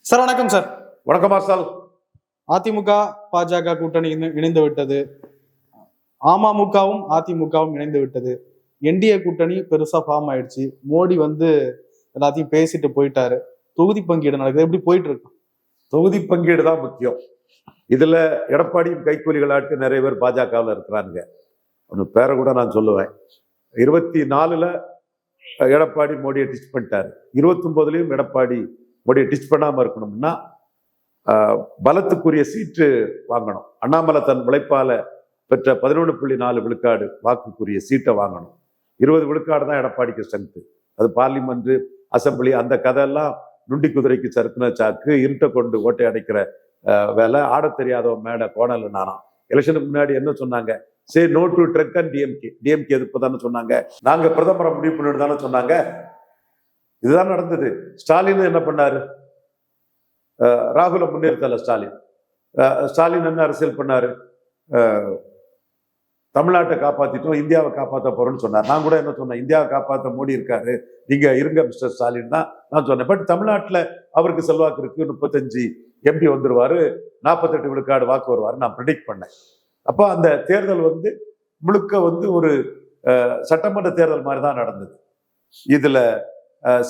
Sir வணக்கம் sir. வணக்கம் மாஸ்டால். அதிமுக பாஜக கூட்டணி இணைந்து விட்டது. அமமுகவும் அதிமுகவும் இணைந்து விட்டது. என்டிஏ கூட்டணி பெருசா ஃபார்ம் ஆயிடுச்சு. மோடி எல்லாத்தையும் பேசிட்டு போயிட்டாரு. தொகுதி பங்கீடு நடக்குது, எப்படி போயிட்டு இருக்கு? தொகுதி பங்கீடு தான் முக்கியம். இதுல எடப்பாடியும் கைக்கூலிகளாட்டு நிறைய பேர் பாஜகவில் இருக்கிறாங்க. ஒன்று பேரை கூட நான் சொல்லுவேன். 24ல் எடப்பாடி மோடியை டிச் பண்ணிட்டாரு. 29லையும் எடப்பாடி மோடியை டிச் பண்ணாம இருக்கணும்னா பலத்துக்குரிய சீட்டு வாங்கணும். அண்ணாமலை தன் உழைப்பால பெற்ற 11.4 விழுக்காடு வாக்குக்குரிய சீட்டை வாங்கணும். 20 விழுக்காடு தான் எடப்பாடிக்கு ஸ்ட்ரென்த்து. அது பார்லிமெண்ட், அசம்பிளி, அந்த கதையெல்லாம் நுண்டி குதிரைக்கு சறுக்குன சாக்கு, இருட்டை கொண்டு ஓட்டை அடைக்கிற வேலை. ஆட தெரியாதவ மேடை கோணல் நானா. எலெக்ஷனுக்கு முன்னாடி என்ன சொன்னாங்க? Say no to drug and DMK எதிர்ப்பு தானே சொன்னாங்க. நாங்க பிரதமரை முடிவு பண்ணிட்டு தானே சொன்னாங்க. இதுதான் நடந்தது. ஸ்டாலின் என்ன பண்ணாரு? ராகுல முன்னேற்றல ஸ்டாலின் என்ன அரசியல் பண்ணாரு? தமிழ்நாட்டை காப்பாத்திட்டோம், இந்தியாவை காப்பாற்ற போறோம்னு சொன்னார். நான் கூட என்ன சொன்னேன், இந்தியாவை காப்பாற்ற மோடி இருக்காரு, நீங்க இருங்க மிஸ்டர் ஸ்டாலின் தான் நான் சொன்னேன். பட் தமிழ்நாட்டில் அவருக்கு செல்வாக்கு இருக்கு, 35 எம்பி வந்துருவாரு, 48 விழுக்காடு வாக்கு வருவாரு நான் ப்ரெடிக்ட் பண்ணேன். அப்போ அந்த தேர்தல் முழுக்க ஒரு சட்டமன்ற தேர்தல் மாதிரி தான் நடந்தது. இதுல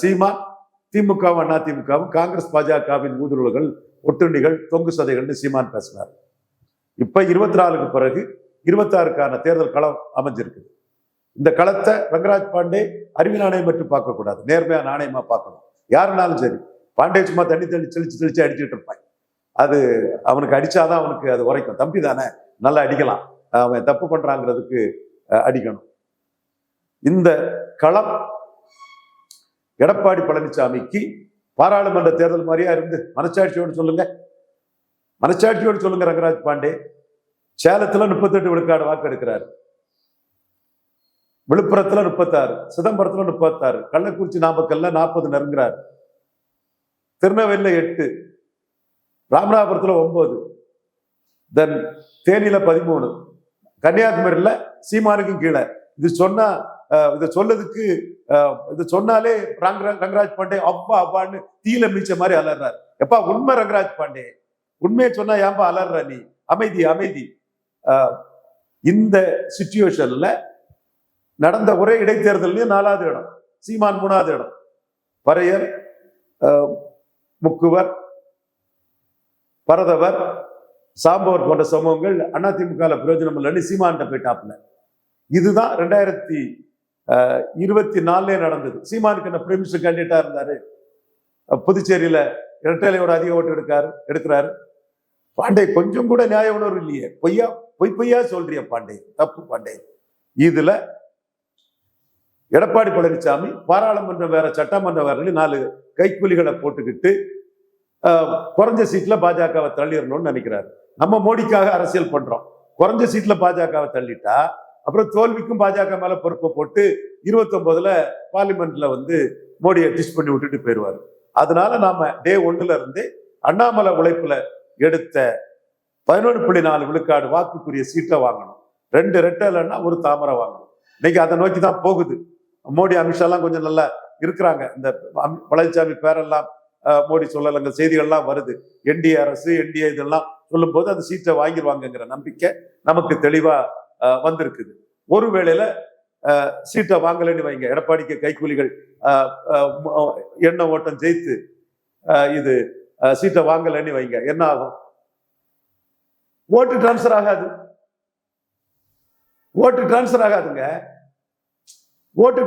சீமான் திமுகவும் அதிமுகவும் காங்கிரஸ் பாஜகவின் ஊதுருவல்கள், ஒட்டுண்டிகள், தொங்கு சதைகள்னு சீமான் பேசினார். இப்ப 24க்கு பிறகு 26க்கான தேர்தல் களம் அமைஞ்சிருக்கு. இந்த களத்தை ரங்கராஜ் பாண்டே அறிவு நாணயம் மட்டும் பார்க்க கூடாது, நேர்மையா நாணயமா பார்க்கணும். யாருனாலும் சரி. பாண்டே சும்மா தண்ணி தெளிச்சு அடிச்சுட்டு இருப்பான். அது அவனுக்கு அடிச்சாதான் அவனுக்கு அது உரைக்கும். தம்பி தானே, நல்லா அடிக்கலாம், அவன் தப்பு பண்றாங்கிறதுக்கு அடிக்கணும். இந்த களம் எடப்பாடி பழனிசாமிக்கு பாராளுமன்ற தேர்தல் மாதிரியா இருந்து மனச்சாட்சியோடு சொல்லுங்க ரங்கராஜ் பாண்டே. சேலத்துல 38 விழுக்காடு வாக்கு எடுக்கிறாரு, விழுப்புரத்துல 36, சிதம்பரத்துல 36, கள்ளக்குறிச்சி நாமக்கல்ல 40 நெருங்குறாரு, திருநெல்வேலியில 8, ராமநாதபுரத்துல 9, தென் தேனியில 13, கன்னியாகுமரியில சீமானுக்கும் கீழே. இது சொன்னா இதை சொல்லதுக்கு இது சொன்னாலே ரங்கராஜ் பாண்டே அப்பா அப்பான்னு தீல மீச்ச மாதிரி அலறாரு. எப்பா உண்மை ரங்கராஜ் பாண்டே, உண்மையை சொன்னா ஏன்பா அலற நீ? அமைதி. இந்த சிச்சுவேஷன்ல நடந்த ஒரே இடைத்தேர்தலையும் 4வது இடம், சீமான் 3வது இடம். பறையர், முக்குவர், பரதவர், சாம்பவர் போன்ற சமூகங்கள் அதிமுக பிரயோஜனம் இல்லைன்னு சீமான்கிட்ட போயிட்டாப்ல. இதுதான் 2024 நடந்தது. சீமானுக்கு என்ன பிரைம் மினிஸ்டர் கேண்டிடேட்டா இருந்தாரு. புதுச்சேரியில இரட்டையிலையோட அதிக ஓட்டு எடுக்கிறாரு. பாண்டே கொஞ்சம் கூட நியாய உணர்வு இல்லையே, பொய்யா சொல்றிய பாண்டே, தப்பு பாண்டே. இதுல எடப்பாடி பழனிசாமி பாராளுமன்றம் வேற சட்டமன்றம் வேற 4 கைக்கூலிகளை போட்டுக்கிட்டு குறைஞ்ச சீட்ல பாஜகவை தள்ளிடணும்னு நினைக்கிறாரு. நம்ம மோடிக்காக அரசியல் பண்றோம். குறைஞ்ச சீட்ல பாஜகவை தள்ளிட்டா அப்புறம் தோல்விக்கும் பாஜக மேல பொறுப்பை போட்டு 29ல் பார்லிமெண்ட்ல மோடியை டிஷ் பண்ணி விட்டுட்டு போயிடுவாரு. அதனால நாம டே 1ல இருந்து அண்ணாமலை உழைப்புல எடுத்த 11.4 விழுக்காடு வாக்குக்குரிய சீட்டை வாங்கணும். 2 ரெட்டை இல்லைன்னா 1 தாமரை வாங்கணும். இன்னைக்கு அதை நோக்கி தான் போகுது. மோடி, அமித்ஷா எல்லாம் கொஞ்சம் நல்லா இருக்கிறாங்க. இந்த பழனிசாமி பேரெல்லாம் மோடி சொல்லலைங்க, செய்திகள்லாம் வருது. என்டிஏ அரசு, என்டிஏ இதெல்லாம் சொல்லும் போது அந்த சீட்டை வாங்கிடுவாங்கங்கிற நம்பிக்கை நமக்கு தெளிவா வந்திருக்குது. ஒருவேளையில சீட்டை வாங்கலன்னு வைங்க, எடப்பாடிக்கு கைக்கூலிகள் எண்ண ஓட்டம் ஜெயித்து இது சீட்டை வாங்கலன்னு வைங்க, என்ன ஆகும்? ஓட்டு டிரான்ஸ்பர் ஆகாதுங்க. ஓட்டு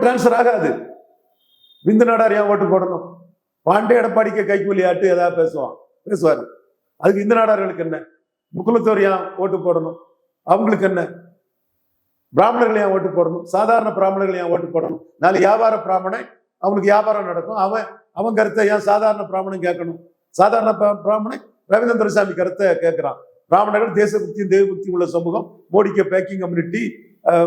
டிரான்ஸ்பர் ஆகாது. விந்து நாடார் ஏன் ஓட்டு போடணும்? பாண்டே எடப்பாடிக்கு கைக்கூலி ஆட்டு ஏதாவது பேசுவாரு. அதுக்கு இந்த நாடார்களுக்கு என்ன? முக்குலத்தோர் ஏன் ஓட்டு போடணும்? அவங்களுக்கு என்ன? பிராமணர்கள் ஏன் ஓட்டு போடணும்? சாதாரண பிராமணர்கள் ஏன் ஓட்டு போடணும்? நாளை வியாபார பிராமணன், அவனுக்கு வியாபாரம் நடக்கும், அவன் கருத்தை ஏன் சாதாரண பிராமணன் கேட்கணும்? சாதாரண பிராமணன் ரவீந்திரன் துரைசாமி கருத்தை கேட்கிறான். பிராமணர்கள் தேசபக்தியும் தெய்வபக்தியும் உள்ள சமூகம், மோடிக்கு பேக்கிங் கம்யூனிட்டி,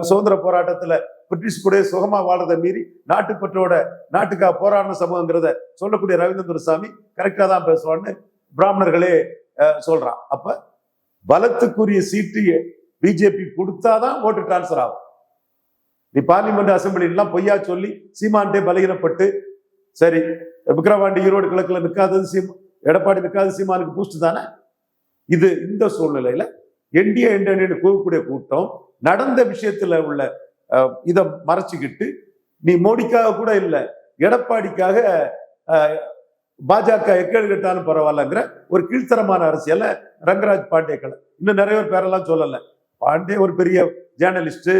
சுதந்திர போராட்டத்துல பிரிட்டிஷ் கூட சுகமா வாழறதை மீறி நாட்டுப்பற்றோட நாட்டுக்காக போராடின சமூகங்கிறத சொல்லக்கூடிய ரவீந்திரன் துரைசாமி கரெக்டா தான் பேசுவான்னு பிராமணர்களே சொல்றான். அப்ப பலத்துக்குரிய சீட்டு பிஜேபி கொடுத்தாதான் ஓட்டு டிரான்ஸ்பர் ஆகும். நீ பார்லிமெண்ட் அசம்பிளிலாம் பொய்யா சொல்லி சீமான்டே பலகீனப்பட்டு, சரி விக்கிரவாண்டி ஈரோடு கிழக்குல நிற்காதது எடப்பாடி நிற்காது சீமானுக்கு பூஸ்ட் தானே. இந்த சூழ்நிலையில என்டிஏ கூறக்கூடிய கூட்டம் நடந்த விஷயத்துல உள்ள இதை மறைச்சுக்கிட்டு நீ மோடிக்காக கூட இல்லை எடப்பாடிக்காக பாஜக எக்கேடு கட்டாலும் பரவாயில்லங்கிற ஒரு கீழ்த்தரமான அரசியல ரங்கராஜ் பாண்டே இன்னும் நிறைய பேரெல்லாம் சொல்லல. பாண்டே ஒரு பெரிய ஜேர்னலிஸ்ட்,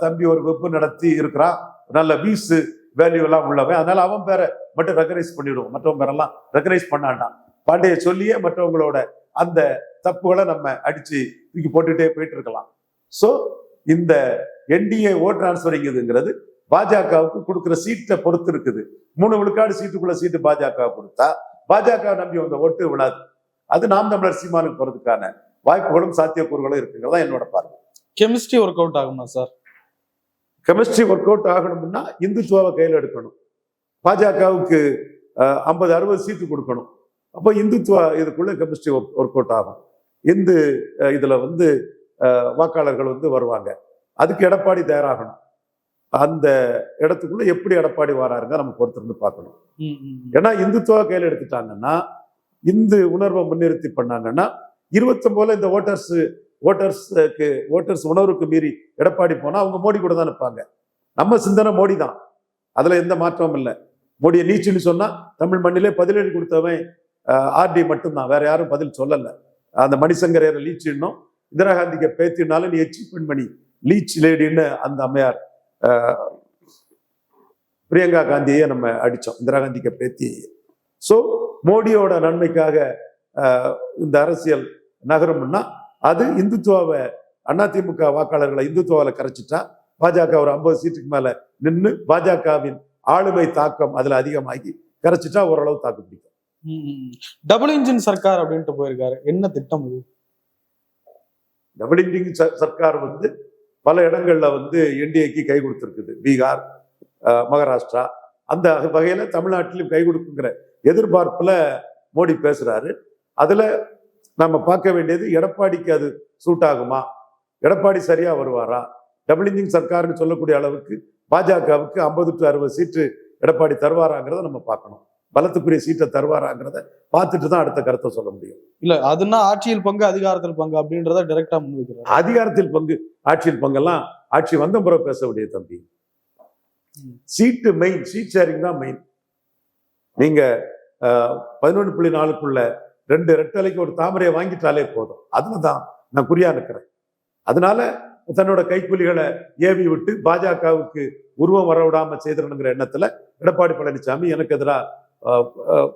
தம்பி ஒரு வெப்பு நடத்தி இருக்கிறான், நல்ல வீஸ் வேல்யூ எல்லாம் உள்ளவன், அதனால அவன் பேரை மட்டும் ரெகனைஸ் பண்ணிடுவோம், மற்றவங்க பேரெல்லாம் ரெகனைஸ் பண்ணாண்டான். பாண்டிய சொல்லியே மற்றவங்களோட அந்த தப்புகளை நம்ம அடிச்சு தூக்கி போட்டுட்டே போயிட்டு இருக்கலாம். ஸோ இந்த என்டிஏ ஓட் டிரான்ஸ்பரிங்கிறது பாஜகவுக்கு கொடுக்குற சீட்டை பொறுத்து இருக்குது. 3 விழுக்காடு சீட்டுக்குள்ள சீட்டு பாஜக கொடுத்தா பாஜக நம்பி வந்த ஓட்டு விழாது. அது நாம் தமிழர் சீமானுக்கு போறதுக்கான வாய்ப்புகளும் சாத்தியக்கூறுகளும் இருக்குங்கிறதா என்னோட பார்வை. கெமிஸ்ட்ரி ஒர்க் அவுட் ஆகுமா சார்? கெமிஸ்ட்ரி ஒர்க் அவுட் ஆகணும்னா இந்துத்துவாவை கையில் எடுக்கணும். பாஜகவுக்கு 50-60 சீட்டு கொடுக்கணும். அப்போ இந்துத்துவா இதுக்குள்ள கெமிஸ்ட்ரி ஒர்க் அவுட் ஆகும். இதுல வாக்காளர்கள் வருவாங்க. அதுக்கு எடப்பாடி தயாராகணும். அந்த இடத்துக்குள்ள எப்படி எடப்பாடி வராருங்க நம்ம பொறுத்திருந்து பார்க்கணும். ஏன்னா இந்துத்துவா கையில் எடுத்துட்டாங்கன்னா, இந்து உணர்வை முன்னிறுத்தி பண்ணாங்கன்னா 29 இந்த ஓட்டர்ஸ் உணர்வுக்கு மீறி எடப்பாடி போனா அவங்க மோடி கூட தான் நிற்பாங்க. நம்ம சிந்தனை மோடி தான், அதுல எந்த மாற்றமும் இல்லை. மோடியை நீச்சுன்னு சொன்னா தமிழ் மண்ணிலே பதிலடி கொடுத்தவன் ஆர்டி மட்டும்தான், வேற யாரும் பதில் சொல்லல. அந்த மணிசங்கரையரை லீச்சுன்னும், இந்திரா காந்திக்கு பேத்தினாலும் நீ எச்சி பெண்மணி லீச் லேடின்னு அந்த அம்மையார் பிரியங்கா காந்தியை நம்ம அடிச்சோம், இந்திரா காந்திக்கு பேத்தியை. ஸோ மோடியோட நன்மைக்காக இந்த அரசியல் நகரம்னா அது இந்துத்துவாவை, அதிமுக வாக்காளர்களை இந்துத்துவாவில் கரைச்சிட்டா பாஜக ஒரு 50 சீட்டுக்கு மேல நின்று பாஜகவின் ஆளுமை தாக்கம் அதுல அதிகமாகி கரைச்சிட்டா ஓரளவு தாக்கு பிடிக்கும். டபுள் இன்ஜின் சர்க்கார் அப்படின்ட்டு போயிருக்காரு, என்ன திட்டம் இது? டபுள் இன்ஜின் சர்க்கார் பல இடங்கள்ல என்டிஏக்கு கை கொடுத்துருக்குது. பீகார், மகாராஷ்டிரா, அந்த வகையில தமிழ்நாட்டிலும் கை கொடுக்குங்கிற எதிர்பார்ப்புல மோடி பேசுறாரு. அதுல நம்ம பார்க்க வேண்டியது எடப்பாடிக்கு அது சூட் ஆகுமா, எடப்பாடி சரியா வருவாரா? டபுள் இன்ஜின் சர்க்கார்னு சொல்லக்கூடிய அளவுக்கு பாஜகவுக்கு 50-60 சீட்டு எடப்பாடி தருவாராங்கிறத நம்ம பார்க்கணும். பலத்துக்குரிய சீட்டை தருவாராங்கிறத பார்த்துட்டு தான் அடுத்த கருத்தை சொல்ல முடியும். இல்ல அதுனா ஆட்சியில் பங்கு அதிகாரத்தில் பங்கு அப்படின்றத டைரக்டா முன்வைக்கிறார். அதிகாரத்தில் பங்கு ஆட்சியில் பங்கெல்லாம் ஆட்சி வந்த முறை பேச வேண்டிய தம்பி. சீட்டு மெயின், சீட் ஷேரிங் தான் மெயின். நீங்க 11.4க்குள்ள 2 ரெட்டலைக்கு ஒரு தாமரையை வாங்கிட்டாலே போதும். அதுலதான் நான் குறியா நிற்கிறேன். அதனால தன்னோட கைக்கூலிகளை ஏவி விட்டு பாஜகவுக்கு உருவம் வர விடாம செய்திடணுங்கிற எண்ணத்துல எடப்பாடி பழனிசாமி எனக்கு எதிராக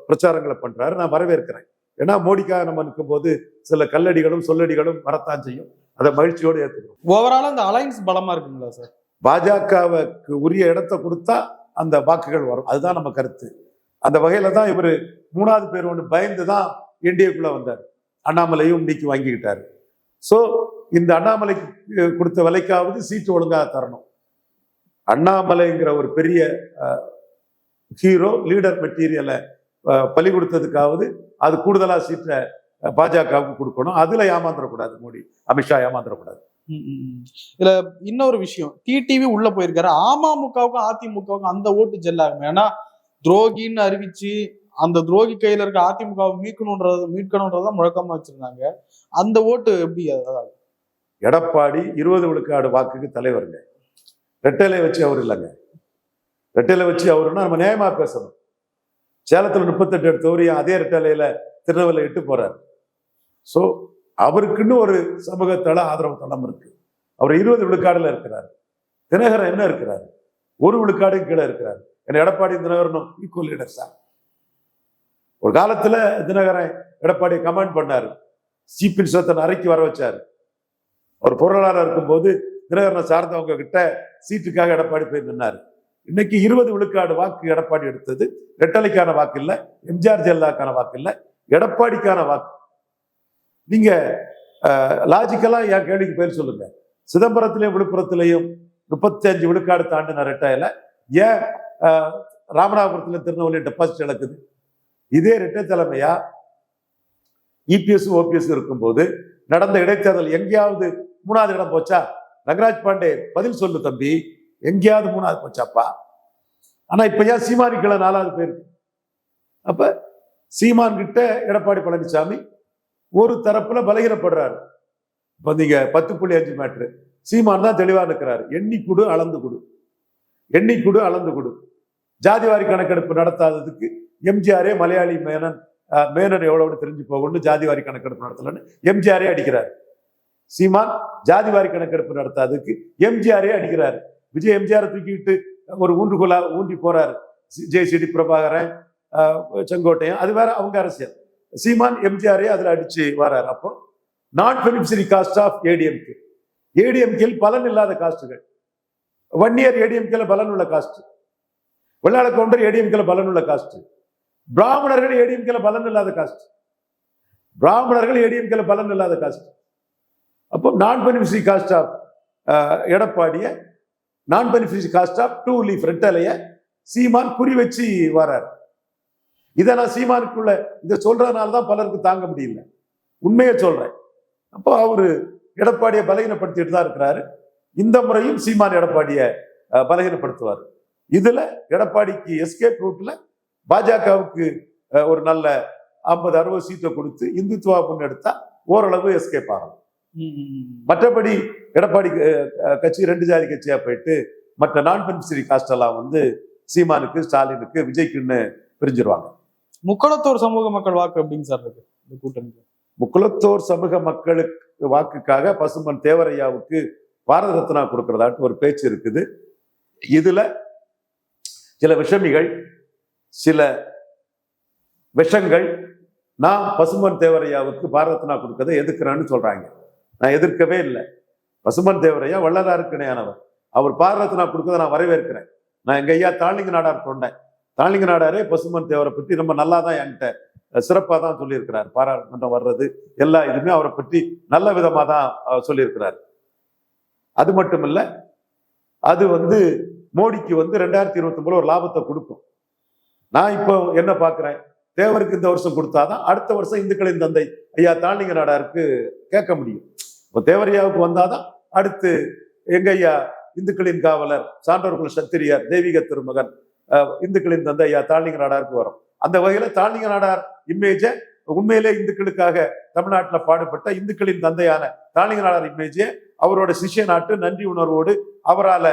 பிரச்சாரங்களை பண்றாரு. நான் வரவேற்கிறேன். ஏன்னா மோடிக்காக நம்ம நிற்கும் போது சில கல்லடிகளும் சொல்லடிகளும் வரத்தான் செய்யும். அதை மகிழ்ச்சியோடு ஏற்றுக்கணும். ஓவரால் அந்த அலைன்ஸ் பலமா இருக்குங்களா சார்? பாஜகவுக்கு உரிய இடத்தை கொடுத்தா அந்த வாக்குகள் வரும், அதுதான் நம்ம கருத்து. அந்த வகையில தான் இவர் 3வது பேர் பயந்து தான் என்டிஏக்குள்ள வந்தார். அண்ணாமலையும் நீக்கி வாங்கிக்கிட்டாரு. ஸோ இந்த அண்ணாமலைக்கு கொடுத்த விலைக்காவது சீட்டு ஒழுங்காக தரணும். அண்ணாமலைங்கிற ஒரு பெரிய ஹீரோ, லீடர் மெட்டீரியலை பலி கொடுத்ததுக்காவது அது கூடுதலா சீட்டை பாஜகவுக்கு கொடுக்கணும். அதுல ஏமாந்துடக்கூடாது மோடி, அமித்ஷா ஏமாந்துடக்கூடாது. இதுல இன்னொரு விஷயம், டிடிவி உள்ள போயிருக்காரு. அமமுகவுக்கும் அதிமுகவுக்கும் அந்த ஓட்டு ஜெல்லாகும். ஏன்னா துரோகின்னு அறிவிச்சு அந்த துரோகி கையில இருக்க அதிமுகவை மீட்கணும்ன்றத முழக்கமா வச்சிருந்தாங்க. அந்த ஓட்டு எப்படி? எடப்பாடி 20 விழுக்காடு வாக்குக்கு தலைவருங்க. ரெட்டலை வச்சு அவர் இல்லைங்க. ரெட்டலை வச்சு அவருன்னா நம்ம நியாயமா பேசணும். சேலத்துல 38 தொகுதியும் அதே ரெட்டலையில திருநெல்வேலியில இட்டு போறாரு. ஸோ அவருக்குன்னு ஒரு சமூக தள ஆதரவு தளம் இருக்கு. அவர் 20 விழுக்காடுல இருக்கிறார். தினகரன் என்ன இருக்கிறாரு? 1 விழுக்காடு கீழே இருக்கிறார். ஏன்னா எடப்பாடி தினகரனும் ஈக்குவல் லீடர்ஸா. ஒரு காலத்துல தினகரன் எடப்பாடியை கமெண்ட் பண்ணாரு, சீஃப் மினிஸ்டர் அறைக்கு வர வச்சாரு. ஒரு பொருளாளர் இருக்கும்போது தினகரனை சார்ந்தவங்க கிட்ட சீட்டுக்காக எடப்பாடி போய் நின்னாரு. இன்னைக்கு 20 விழுக்காடு வாக்கு எடப்பாடி எடுத்தது ரெட்டலைக்கான வாக்கு இல்லை, எம்ஜிஆர் ஜெயலலிதாக்கான வாக்கு இல்லை, எடப்பாடிக்கான வாக்கு. நீங்க லாஜிக்கலா என் கேள்விக்கு பேர் சொல்லுங்க. சிதம்பரத்திலையும் விழுப்புரத்திலையும் 35 விழுக்காடு தாண்டின ரெட்டையில ஏன் ராமநாதபுரத்துல திருநெல்வேலி டெபாசிட் இழக்குது? இதே ரெட்டை தலைமையா இபிஎஸ் ஓபிஎஸ் இருக்கும்போது நடந்த இடைத்தேர்தல் எங்கேயாவது 3வது இடம் போச்சா? ரங்கராஜ் பாண்டே பதில் சொல்லு தம்பி, எங்கேயாவது 3வது போச்சாப்பா? ஆனா இப்ப ஏன் சீமானிக்களை 4வது போயிருக்கு? அப்ப சீமான் கிட்ட எடப்பாடி பழனிசாமி ஒரு தரப்புல பலகீனப்படுறாரு. இப்ப நீங்க 10.5 மேட்ரு சீமான் தான் தெளிவா இருக்கிறாரு. எண்ணி கொடு, அளந்து கொடு, எண்ணி கொடு, அளந்து கொடு. ஜாதிவாரி கணக்கெடுப்பு நடத்தாததுக்கு எம்ஜிஆரே மலையாளி மேனன் மேனன் எவ்வளவு தெரிஞ்சு போகணும்னு ஜாதிவாரி கணக்கெடுப்பு நடத்தலன்னு எம்ஜிஆரே அடிக்கிறார். சீமான் ஜாதிவாரி கணக்கெடுப்பு நடத்தாததுக்கு எம்ஜிஆரே அடிக்கிறாரு. விஜய் எம்ஜிஆர் தூக்கிட்டு ஒரு ஊன்றுகோலா ஊன்றி போறாரு. ஜெயசிடி பிரபாகரன், செங்கோட்டையன், அது வேற அவங்க அரசியல். சீமான் எம்ஜிஆரே அதுல அடிச்சு வர்றாரு. அப்போ நான் பெனிஃபிஷரி காஸ்ட் ஆஃப் ஏடிஎம்கே, ஏடிஎம்கேல் பலன் இல்லாத காஸ்டுகள். வன்னியர் ஏடிஎம்கேல பலன் உள்ள காஸ்ட், வெள்ளாள கவுண்டர் ஏடிஎம்கேல பலன் உள்ள காஸ்ட், பிராமணர்கள் ஏடிஎம்கேல பலன் இல்லாத காஸ்ட், பிராமணர்கள் ஏடிஎம்கேல பலன் இல்லாத காஸ்ட். அப்போ நான் பெனிஃபிஷரி காஸ்ட் ஆஃப் எடப்பாடிய, நான் beneficiary cost of two leaf ரெட்டலைய சீமான் குறி வச்சு வர்றாரு. இதை நான் சீமானுக்குள்ள இதை சொல்றதுனால தான் பலருக்கு தாங்க முடியல. உண்மையை சொல்றேன். அப்போ அவரு எடப்பாடியை பலகீனப்படுத்திட்டு தான் இருக்கிறாரு. இந்த முறையும் சீமான் எடப்பாடியை பலகீனப்படுத்துவார். இதுல எடப்பாடிக்கு எஸ்கேப் ரூட்ல பாஜகவுக்கு ஒரு நல்ல 50-60 சீட்டை கொடுத்து இந்துத்துவா முன்னெடுத்தா ஓரளவு எஸ்கேப் ஆகும். மற்றபடி எடப்பாடி கட்சி 2 ஜாதி கட்சியா போயிட்டு மற்ற நான் பெனிஃபிஷரி காஸ்ட் எல்லாம் வந்து சீமானுக்கு, ஸ்டாலினுக்கு, விஜய்க்குன்னு பிரிஞ்சிருவாங்க. முக்குளத்தோர் சமூக மக்கள் வாக்கு எப்படிங்க சார் இருக்கு இந்த கூட்டணிக்கு? முக்குளத்தோர் சமூக மக்களுக்கு வாக்குக்காக பசும்பொன் தேவரையாவுக்கு பாரத ரத்னா கொடுக்கறதாட்டு ஒரு பேச்சு இருக்குது. இதுல சில விஷமிகள், சில விஷங்கள் நான் பசும்பொன் தேவரையாவுக்கு பாரத ரத்னா கொடுக்கறதை எதிர்க்கிறேன்னு சொல்றாங்க. நான் எதிர்க்கவே இல்லை. பசும்பொன் தேவரையா வள்ளலாருக்கு இணையானவர். அவர் பாரத ரத்னா கொடுக்கறதை நான் வரவேற்கிறேன். நான் எங்க ஐயா தாளிங்க நாடார் சொன்னேன். தாளிங்க நாடாரே பசும்பொன் தேவரை பற்றி ரொம்ப நல்லா தான் என்கிட்ட சிறப்பாக தான் சொல்லியிருக்கிறார். பாராளுமன்றம் வர்றது எல்லா இதுவுமே அவரை பற்றி நல்ல விதமாக தான் சொல்லியிருக்கிறார். அது மட்டும் இல்லை, அது வந்து மோடிக்கு வந்து 2029 ஒரு லாபத்தை கொடுக்கும். நான் இப்போ என்ன பார்க்குறேன், தேவருக்கு இந்த வருஷம் கொடுத்தாதான் அடுத்த வருஷம் இந்துக்களின் தந்தை ஐயா தாளிங்க நாடாருக்கு கேட்க முடியும். இப்போ தேவரையாவுக்கு வந்தாதான் அடுத்து எங்க ஐயா இந்துக்களின் காவலர், சான்றோர்கள் சத்திரியார், தெய்வீக திருமகன், இந்துக்களின் தந்தை ஐயா தாளிங்க நாடாருக்கு வரும். அந்த வகையில தாளிங்க நாடார் இமேஜை உண்மையிலே இந்துக்களுக்காக தமிழ்நாட்டில் பாடுபட்ட இந்துக்களின் தந்தையான தாளிங்க நாடார் இமேஜை அவரோட சிஷ்ய நாட்டு நன்றி உணர்வோடு அவரால்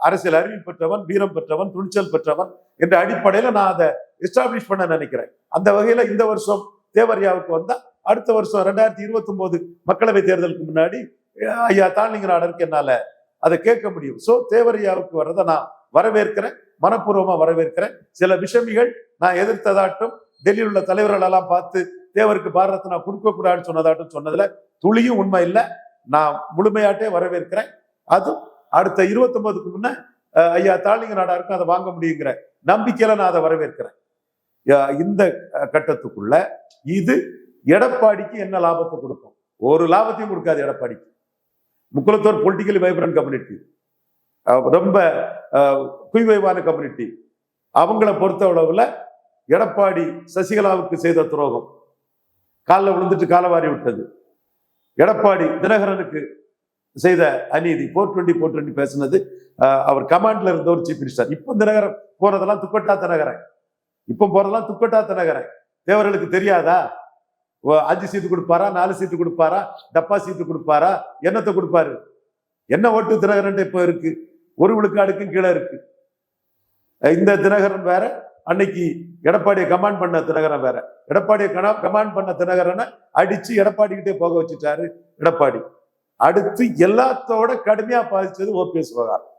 அரசியல் அறிவு பெற்றவன், வீரம் பெற்றவன், துணிச்சல் பெற்றவன் என்ற அடிப்படையில நான் அதை எஸ்டாப்ளிஷ் பண்ண நினைக்கிறேன். அந்த வகையில இந்த வருஷம் தேவரையாவுக்கு வந்தா அடுத்த வருஷம் 2029 மக்களவை தேர்தலுக்கு முன்னாடி ஐயா தாளிங்க நாடாருக்கு என்னால அதை கேட்க முடியும். சோ தேவரையாவுக்கு வர்றதை நான் வரவேற்கிறேன், மனப்பூர்வமா வரவேற்கிறேன். சில விஷமிகள் நான் எதிர்த்ததாட்டும் டெல்லியில் உள்ள தலைவர்கள் எல்லாம் பார்த்து தேவருக்கு பாரத ரத்னா கொடுக்க கூடாதுன்னு சொன்னதாட்டும் சொன்னதுல துளியும் உண்மை இல்லை. நான் முழுமையாட்டே வரவேற்கிறேன். அதுவும் அடுத்த 29க்கு முன்ன ஐயா தாளிங்க நாடாருக்கும் அதை வாங்க முடியுங்கிற நம்பிக்கையில நான் அதை வரவேற்கிறேன். இந்த கட்டத்துக்குள்ள இது எடப்பாடிக்கு என்ன லாபத்தை கொடுக்கும்? ஒரு லாபத்தையும் கொடுக்காது எடப்பாடிக்கு. முக்குளத்தோர் பொலிட்டிக்கலி வைப்ரண்ட் கம்யூனிட்டி, ரொம்ப குய்வைவான கம்யூனிட்டி. அவங்கள பொறுத்த அளவுல எடப்பாடி சசிகலாவுக்கு செய்த துரோகம், காலில் விழுந்துட்டு காலவாரி விட்டது. எடப்பாடி தினகரனுக்கு செய்த அநீதி, 420 பேசினது, அவர் கமாண்ட்ல இருந்த ஒரு சீஃப் மினிஸ்டர். இப்போ தினகரன் போறதெல்லாம் துப்பட்டா தினகரன், இப்போ போறதெல்லாம் துப்பட்டா தினகரன். தேவர்களுக்கு தெரியாதா? 5 சீட்டு கொடுப்பாரா, 4 சீட்டு கொடுப்பாரா, டப்பா சீட்டு கொடுப்பாரா, என்னத்தை கொடுப்பாரு? என்ன ஓட்டு தினகரன் இப்போ இருக்கு? 1 விழுக்காடுக்கும் கீழே இருக்கு. இந்த தினகரன் வேற, அன்னைக்கு எடப்பாடியை கமாண்ட் பண்ண தினகரன் வேற. எடப்பாடியை கமாண்ட் பண்ண தினகரனை அடிச்சு எடப்பாடி கிட்டே போக வச்சுட்டாரு எடப்பாடி. அடுத்து எல்லாத்தோட கடுமையா பாதிச்சது ஓபிஎஸ் விவகாரம்.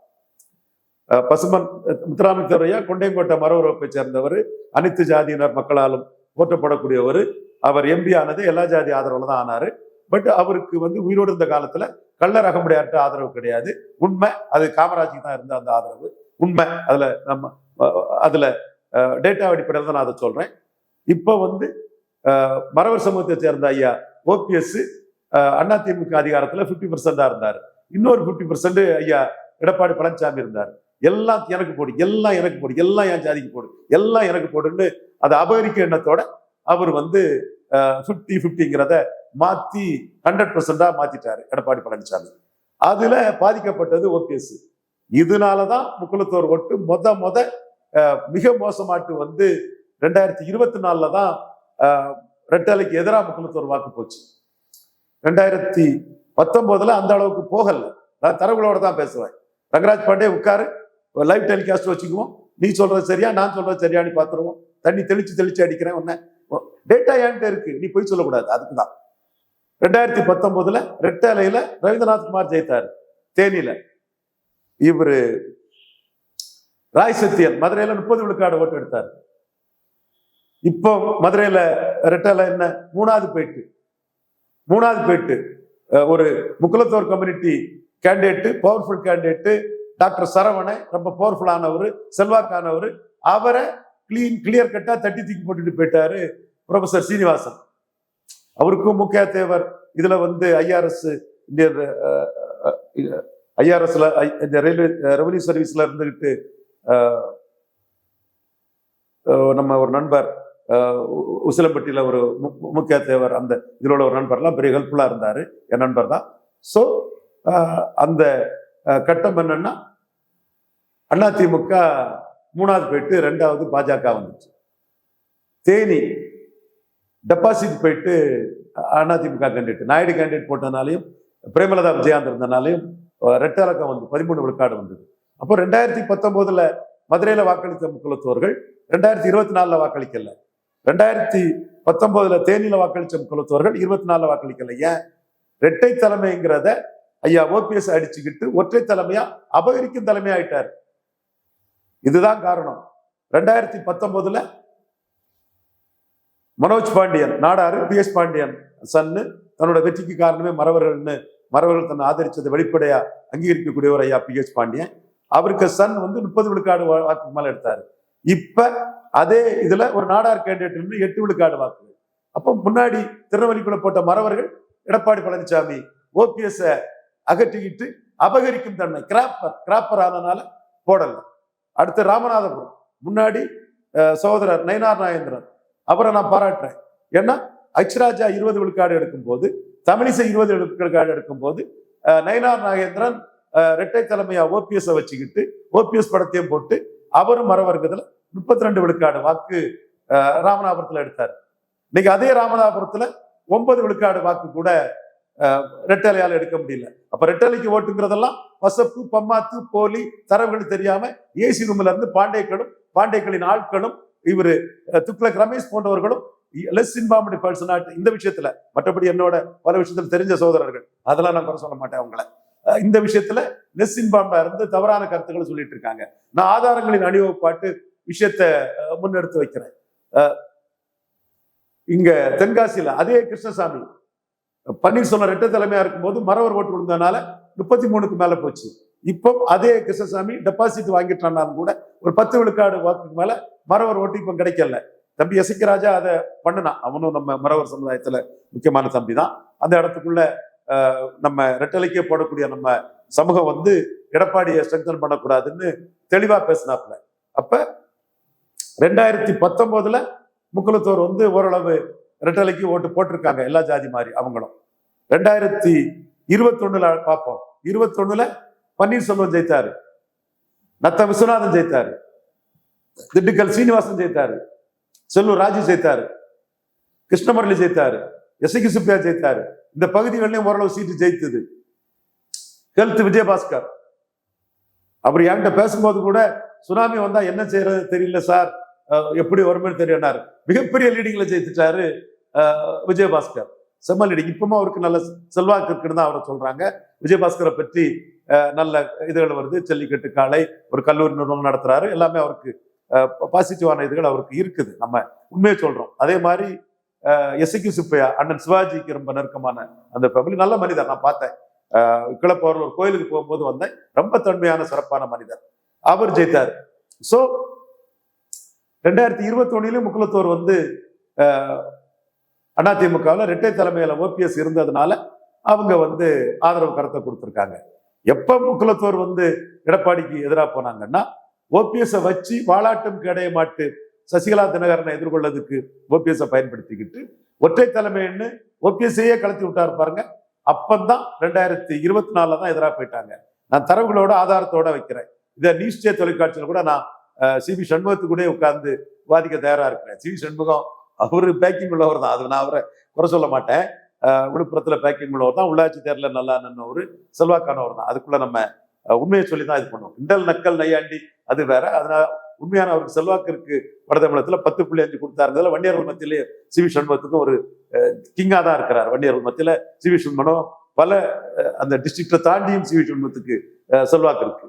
பசும்பொன் முத்துராமலிங்கரையா கொண்டையங்கோட்டை மரவரப்பை சேர்ந்தவர், அனைத்து ஜாதியினர் மக்களாலும் போற்றப்படக்கூடியவர். அவர் எம்பி ஆனது எல்லா ஜாதி ஆதரவுல தான் ஆனாரு. பட் அவருக்கு வந்து உயிரோடு இருந்த காலத்துல கள்ளர் அகமுடையார்ட்ட ஆதரவு கிடையாது. உண்மை, அது காமராஜுக்கு தான் இருந்த அந்த ஆதரவு உண்மை. அதுல டேட்டா அடிப்படையில் தான் நான் அதை சொல்றேன். இப்போ வந்து மறவர் சமூகத்தை சேர்ந்த ஐயா ஓபிஎஸ் அதிமுக அதிகாரத்துல 50% இருந்தாரு. இன்னொரு 50% ஐயா எடப்பாடி பழனிசாமி இருந்தார். எல்லாம் எனக்கு போடு, எல்லாம் எனக்கு போடு, எல்லாம் என் ஜாதிக்கு போடு, எல்லாம் எனக்கு போடுன்னு அதை அபகரிக்க எண்ணத்தோட அவர் வந்து 50-50ங்கிறத மாத்தி 100%-ஆ மாத்திட்டாரு எடப்பாடி பழனிசாமி. அதுல பாதிக்கப்பட்டது ஓபிஎஸ். இதனாலதான் முக்குளத்தோர் ஓட்டு மிக மோசமாட்டு வந்து 2024 தான் ரெட்டலைக்கு எதிராக முக்குலத்தோர் வாக்கு போச்சு. 2019 அந்த அளவுக்கு போகல. நான் தரவுகளோட தான் பேசுவேன். ரங்கராஜ் பாண்டே உட்காரு, லைவ் டெலிகாஸ்ட் வச்சுக்குவோம், நீ சொல்றது சரியா நான் சொல்றது சரியான்னு பார்த்துருவோம். தண்ணி தெளிச்சு அடிக்கிறேன், உன்ன டேட்டா ஏன்ட்டு இருக்கு, நீ போய் சொல்லக்கூடாது. அதுக்குதான் 2019 ரெட்டலையில ரவீந்திரநாத் குமார் ஜெயித்தாரு. தேனியில இவரு ராய் சத்தியன் மதுரையில 30 விழுக்காடு ஓட்டு எடுத்தாரு. இப்போ மதுரையில ரெட்டலை என்ன மூணாவது போயிட்டு ஒரு Mukkulathor community candidate, powerful candidate doctor Saravanan, ரொம்ப பவர்ஃபுல்லானவர், செல்வாக்கானவர். அவரை கிளியர் கட்டா தட்டி தூக்கி போட்டுட்டு போயிட்டாரு ப்ரொஃபசர் சீனிவாசன். அவருக்கும் முக்கிய தேவர் இதுல ஐஆர்எஸ் ஐஆர்எஸ்ல ரயில்வே ரெவன்யூ சர்வீஸ்ல இருந்துகிட்டு நம்ம ஒரு நண்பர் உசிலம்பட்டியில ஒரு முக்கிய தேவர், அந்த இதோட ஒரு நண்பர்லாம் பெரிய ஹெல்ப்ஃபுல்லா இருந்தாரு, என் நண்பர் தான். ஸோ அந்த கட்டம் என்னன்னா அதிமுக மூணாவது போயிட்டு 2வது பாஜக வந்துச்சு. தேனி டெபாசிட் போயிட்டு அதிமுக கேண்டிடேட் நாயுடு கேண்டிடேட் போட்டதுனாலையும் பிரேமலதா விஜயாந்த் இருந்தனாலையும் ரெட்டலக்கம் 13 விழுக்காடு வந்தது. அப்போ 2019 மதுரையில வாக்களித்த முக்குலத்தோர்கள் 2024 வாக்களிக்கல. 2019 தேனியில வாக்களிச்ச முக்குலத்தோர்கள் 24 வாக்களிக்கல. ஏன்? இரட்டை தலைமைங்கிறத ஐயா ஓபிஎஸ் அடிச்சுக்கிட்டு ஒற்றை தலைமையா அபகரிக்கும் தலைமையா ஆயிட்டார். இதுதான் காரணம். 2019 மனோஜ் பாண்டியன் நாடாரு PS பாண்டியன் சன்னு தன்னோட வெற்றிக்கு காரணமே மறவர்கள் தன்னை ஆதரிச்சதை வெளிப்படையா அங்கீகரிக்கக்கூடியவர் ஐயா PS பாண்டியன். அவருக்கு சன் 30 விழுக்காடு வாக்கு மேல எடுத்தாரு. இப்ப அதே இதுல ஒரு நாடார் கேண்டிடேட் 8 விழுக்காடு வாக்கு. அப்போ முன்னாடி திருநெல்வேலிக்குள்ள போட்ட மறவர்கள் எடப்பாடி பழனிசாமி ஓபிஎஸ் அகற்றிக்கிட்டு அபகரிக்கும் தன்மை கிராப்பர் ஆனனால போடல. அடுத்து ராமநாதபுரம் முன்னாடி சகோதரர் நயினார் நாகேந்திரன், அவரை நான் பாராட்டுறேன். ஏன்னா அச்ராஜா 20 விழுக்காடு எடுக்கும் போது, தமிழிசை 20 விழுக்காடு எடுக்கும் போது நயினார் நாகேந்திரன் இரட்டை தலைமையா ஓபிஎஸ் வச்சுக்கிட்டு ஓபிஎஸ் படத்தையும் போட்டு அவரும் மறவர்க்கத்துல 32 விழுக்காடு வாக்கு ராமநாதபுரத்துல எடுத்தார். இன்னைக்கு அதே ராமநாதபுரத்துல 9 விழுக்காடு வாக்கு கூட ரெட்டலையால எடுக்க முடியல. அப்ப ரெட்டலைக்கு ஓட்டுங்கிறதெல்லாம் பசப்பு, பம்மாத்து, போலி தரவுகள் தெரியாம ஏசி ரூம்ல இருந்து பாண்டேக்களின் ஆட்களும் இவரு துக்ளக் ரமேஷ் போன்றவர்களும் லெஸ் இன்ஃபார்ம்டு பர்சனாலிட்டி இந்த விஷயத்துல. மற்றபடி என்னோட பல விஷயத்துல தெரிஞ்ச சகோதரர்கள், அதெல்லாம் நான் குறை சொல்ல மாட்டேன் அவங்கள. இந்த விஷயத்துல லெஸ் இன்ஃபார்ம்டா இருந்து தவறான கருத்துக்களை சொல்லிட்டு இருக்காங்க. நான் ஆதாரங்களின் அணிவகுப்பாட்டு விஷயத்தை முன்னெடுத்து வைக்கிறேன். இங்க தென்காசியில அதே கிருஷ்ணசாமி பன்னீர்செல்வம் ரெட்டை தலைமையா இருக்கும்போது மறவர் ஓட்டு விழுந்ததுனால 33க்கு மேல போச்சு. இப்போ அதே கிருஷ்ணசாமி டெபாசிட் வாங்கிட்டான்னாலும் கூட ஒரு 10 விழுக்காடு வாக்குக்கு மேல மறவர் ஓட்டு இப்ப கிடைக்கல. தம்பி எசக்கிராஜா அதை பண்ணினான். அவனும் நம்ம மறவர் சமுதாயத்துல முக்கியமான தம்பி தான். அந்த இடத்துக்குள்ள நம்ம ரெட்டலைக்கே போடக்கூடிய நம்ம சமூகம் எடப்பாடியை ஸ்ட்ரெங்தன் பண்ணக்கூடாதுன்னு தெளிவா பேசினாப்ல. அப்ப 2019 முக்குலத்தோர் ஓரளவு ரெட்டலைக்கு ஓட்டு போட்டிருக்காங்க, எல்லா ஜாதி மாதிரி அவங்களும். 2021 பார்ப்போம். 21 பன்னீர்செல்வம் ஜெயித்தாரு, நத்த விஸ்வநாதன் ஜெயித்தாரு, திண்டுக்கல் சீனிவாசன் ஜெயித்தாரு, செல்லூர் ராஜு ஜெயித்தாரு, கிருஷ்ணமுரளி ஜெயித்தாரு, எஸ்கி சுப்பியா ஜெயித்தாரு. இந்த பகுதிகளிலும் ஓரளவு சீட்டு ஜெயித்தது. ஹெல்த் விஜயபாஸ்கர் அவர் என்கிட்ட பேசும்போது கூட சுனாமி வந்தா என்ன செய்யறது தெரியல சார், எப்படி வரும்னு தெரியாரு. மிகப்பெரிய லீடிங்ல ஜெயித்துட்டாரு விஜயபாஸ்கர். செம்ம லீடிங். இப்பவும் அவருக்கு நல்ல செல்வாக்கு இருக்குன்னு தான் அவரை சொல்றாங்க. விஜயபாஸ்கரை பற்றி நல்ல இதுகள் வருது. ஜல்லிக்கட்டு காலை ஒரு கல்லூரி நிறுவனம் நடத்துறாரு. எல்லாமே அவருக்கு பாசிட்டிவான இதுகள் அவருக்கு இருக்குது. நம்ம உண்மையை சொல்றோம். அதே மாதிரி எஸ்கி சுப்பையா அண்ணன் சிவாஜிக்கு ரொம்ப நெருக்கமான அந்த ஃபேமிலி, நல்ல மனிதர். நான் பார்த்தேன் கிளப்பூர்ல ஒரு கோயிலுக்கு போகும்போது வந்தேன். ரொம்ப தன்மையான சிறப்பான மனிதர். அவர் ஜெயித்தார். ஸோ 2021 முக்குலத்தோர் அதிமுகவில் இரட்டை தலைமையில ஓபிஎஸ் இருந்ததுனால அவங்க ஆதரவு கருத்தை கொடுத்திருக்காங்க. எப்ப முக்குலத்தோர் எடப்பாடிக்கு எதிராக போனாங்கன்னா ஓபிஎஸ் வச்சு வாலாட்டும் கிடைய மாட்டு சசிகலா தினகரனை எதிர்கொள்ளதுக்கு ஓபிஎஸ் பயன்படுத்திக்கிட்டு ஒற்றை தலைமைன்னு ஓபிஎஸ்ஐயே கலத்தி விட்டாரு பாருங்க. அப்பந்தான் 2024 தான் எதிராக போயிட்டாங்க. நான் தரவுகளோட ஆதாரத்தோட வைக்கிறேன். இதை நியூஸ் டே தொலைக்காட்சியில் கூட நான் சிபி சண்முகத்து கூட உட்கார்ந்து வாதிக்க தயாரா இருக்கிறேன். சி வி சண்முகம் அவரு பேக்கிங் உள்ளவர் தான், அது நான் அவரை குறை சொல்ல மாட்டேன். விழுப்புரத்துல பேக்கிங் உள்ளவர் தான், உள்ளாட்சி தேர்தலில் நல்லா நின்னவர், செல்வாக்கானவர் தான். அதுக்குள்ள நம்ம உண்மையை சொல்லி தான் இது பண்ணுவோம். கிண்டல் நக்கல் நையாண்டி அது வேற. அதனால உண்மையான அவருக்கு செல்வாக்கு இருக்கு. வடதமிழத்துல 10.5 கொடுத்தாருங்கிறதுல வன்னியர்கள் மத்தியிலே சி வி சண்முகத்துக்கும் ஒரு கிங்கா தான் இருக்கிறார். வன்னியர்கள் மத்தியில சி வி சண்முகம் பல அந்த டிஸ்ட்ரிக்டை தாண்டியும் சி வி சண்முகத்துக்கு செல்வாக்கு இருக்கு.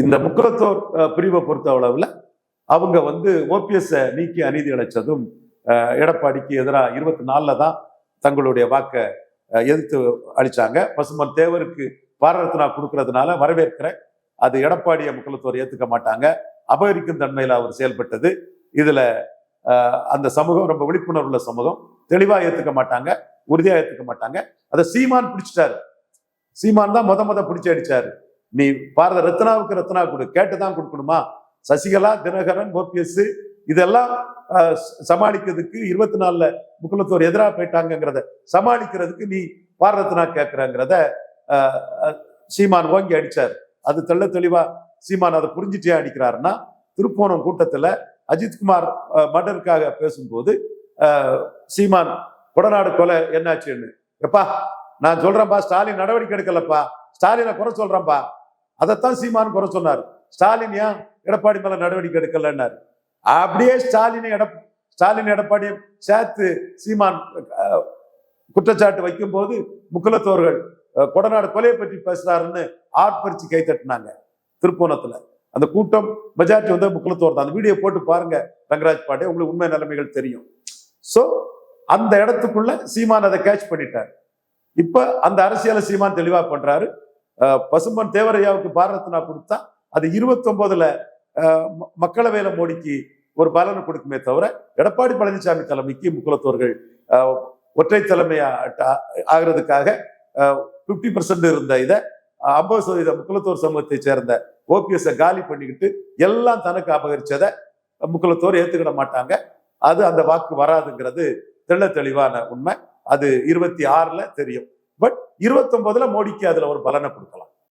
இந்த முக்குலத்தோர் பிரிவை பொறுத்த அளவுல அவங்க வந்து ஓபிஎஸ் நீக்கி அநீதி இழைச்சதும் எடப்பாடிக்கு எதிராக 24ல தான் தங்களுடைய வாக்கை எதிர்த்து அளிச்சாங்க. பசுமன் தேவருக்கு பாரரத்னா கொடுக்கறதுனால வரவேற்கிறேன். அது எடப்பாடியை முக்குலத்தோர் ஏத்துக்க மாட்டாங்க. அபகரிக்கும் தன்மையில அவர் செயல்பட்டது. இதுல அந்த சமூகம் ரொம்ப விழிப்புணர்வுள்ள சமூகம், தெளிவா ஏத்துக்க மாட்டாங்க, உறுதியா ஏத்துக்க மாட்டாங்க. அதை சீமான் பிடிச்சிட்டாரு. சீமான் தான் முத பிடிச்சு அடிச்சாரு. நீ பாரத ரத்னாவுக்கு ரத்னா கொடு, கேட்டுதான் கொடுக்கணுமா? சசிகலா, தினகரன், ஓபிஎஸ் இதெல்லாம் சமாளிக்கிறதுக்கு 24ல முக்குலத்தோர் எதிராக போயிட்டாங்கிறத சமாளிக்கிறதுக்கு நீ பாரத ரத்னா கேட்கிறங்கிறத சீமான் ஓங்கி அடிச்சாரு. அது தெளிவா சீமான் அதை புரிஞ்சுட்டே அடிக்கிறாருன்னா, திருப்போணம் கூட்டத்துல அஜித்குமார் மர்டருக்காக பேசும்போது சீமான் கொடநாடு கொலை என்னாச்சுன்னு, எப்பா நான் சொல்றேன்ப்பா, ஸ்டாலின் நடவடிக்கை எடுக்கலப்பா, ஸ்டாலினை குறை சொல்றேன்ப்பா. அதைத்தான் சீமான் குறை சொன்னார். ஸ்டாலின் ஏன் எடப்பாடி மேல நடவடிக்கை எடுக்கலன்னாரு. அப்படியே ஸ்டாலின் எடப்பாடியும் சேர்த்து சீமான் குற்றச்சாட்டு வைக்கும் போது முக்குலத்தோர்கள் கொடநாடு கொலையை பற்றி பேசுறாருன்னு ஆர்ப்பரிச்சு கை தட்டினாங்க திருப்போணத்துல. அந்த கூட்டம் மெஜாரிட்டி வந்து முக்குலத்தோர் தான். அந்த வீடியோ போட்டு பாருங்க ரங்கராஜ் பாண்டே, உங்களுக்கு உண்மை நிலைமைகள் தெரியும். சோ அந்த இடத்துக்குள்ள சீமான் அதை கேட்ச் பண்ணிட்டார். இப்ப அந்த அரசியலை சீமான் தெளிவா பண்றாரு. பசும்பொன் தேவரையாவுக்கு பாரரத்னா கொடுத்தா அது 29ல மக்களவையில மோடிக்கு ஒரு பலனை கொடுக்குமே தவிர, எடப்பாடி பழனிசாமி தலைமைக்கு முக்குலத்தோர்கள் ஒற்றை தலைமை ஆகிறதுக்காக 50% இருந்த இதை 50% முக்குலத்தோர் சமூகத்தை சேர்ந்த ஓபிஎஸ் காலி பண்ணிக்கிட்டு எல்லாம் தனக்கு அபகரிச்சதை முக்குலத்தோர் ஏத்துக்கிட மாட்டாங்க. அது அந்த வாக்கு வராதுங்கிறது தெளிவான உண்மை. அது 26ல தெரியும். பட் 29ல மோடிக்கு அதுல ஒரு பலனை கொடுக்கலாம்.